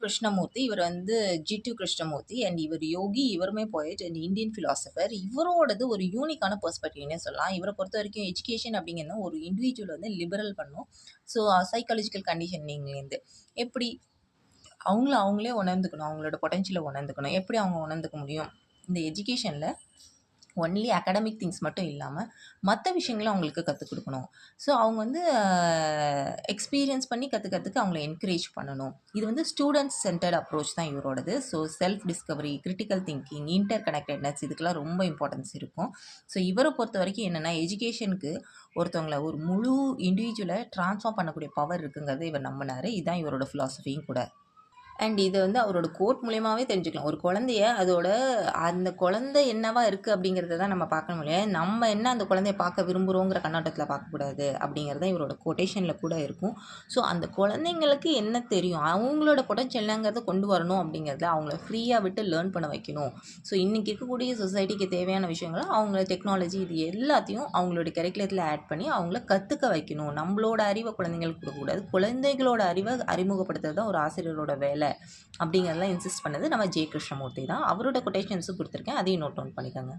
கிருஷ்ணமூர்த்தி. இவர் வந்து ஜி.2 கிருஷ்ணமூர்த்தி அண்ட் இவர் யோகி, இவருமே போயட் அண்ட் இந்தியன் பிலாசபர். இவரோடது ஒரு யூனிக்கான பெர்ஸ்பெக்டிவ்னே சொல்லலாம். இவர பொறுத்தவரைக்கும் எஜுகேஷன் அப்படிங்கிறது ஒரு இண்டிவிஜுவல் வந்து லிபரல் பண்ணும். ஸோ சைக்காலஜிக்கல் கண்டிஷனிங்லேருந்து எப்படி அவங்களே உணர்ந்துக்கணும். அவங்களோட பொட்டன்ஷியல உணர்ந்துக்கணும். எப்படி அவங்க உணர்ந்துக்க முடியும்? இந்த எஜுகேஷன்ல ஒன்லி அகாடமிக் திங்ஸ் மட்டும் இல்லாம, மத்த விஷயங்களும் அவங்களுக்கு கத்துக் குடுக்கணும். ஸோ அவங்க வந்து எக்ஸ்பீரியன்ஸ் பண்ணி கத்துக்கிறதுக்கு அவங்கள என்கரேஜ் பண்ணணும். இது வந்து ஸ்டூடண்ட்ஸ் சென்டர்ட் அப்ரோச் தான் இவரோடது. So self discovery, critical thinking, interconnectedness இதுக்கெல்லாம் ரொம்ப இம்பார்ட்டன்ஸ் இருக்கும். ஸோ இவர பொறுத்தவரைக்கும் என்னன்னா, எஜுகேஷனுக்கு ஒருத்தவங்கள ஒரு முழு இண்டிவிஜுவல ட்ரான்ஸ்ஃபார்ம் பண்ணக்கூடிய பவர் இருக்குங்கிறத இவர் நம்புனாரு. இதுதான் இவரோட பிலாசபியும் கூட. அண்ட் இத வந்து அவரோட கோட் மூலியமாவே தெரிஞ்சுக்கலாம். ஒரு குழந்தைய அந்த குழந்தை என்னவா இருக்கு அப்படிங்கிறத தான் நம்ம பார்க்கணும் இல்லையா? நம்ம என்ன அந்த குழந்தைய பார்க்க விரும்புறோங்கிற கண்ணோட்டத்தில பார்க்கக்கூடாது அப்படிங்கிறது தான் இவரோட கொட்டேஷன்ல கூட இருக்கும். ஸோ அந்த குழந்தைங்களுக்கு என்ன தெரியும்? அவங்களோட பொட்டன்ஷியல் என்னங்கிறத கொண்டு வரணும் அப்படிங்கிறதுல அவங்கள ஃப்ரீயா விட்டு லேர்ன் பண்ண வைக்கணும். ஸோ இன்னைக்கு இருக்கக்கூடிய சொசைட்டிக்கு தேவையான விஷயங்கள அவங்கள டெக்னாலஜி இது எல்லாத்தையும் அவங்களோட கரிக்குலத்துல ஆட் பண்ணி அவங்கள கத்துக்க வைக்கணும். நம்மளோட அறிவ குழந்தைங்களுக்கு குடுக்கக்கூடாது. குழந்தைகளோட அறிவ அறிமுகப்படுத்துறது தான் ஒரு ஆசிரியரோட வேலை. அப்படிங்கிறதெல்லாம் இன்சிஸ்ட் பண்ணது நம்ம ஜே. கிருஷ்ணமூர்த்தி தான். அவரோட கொட்டேஷன்ஸும் குடுத்துருக்கேன். அதையும் நோட் டவுன் பண்ணிக்கோங்க.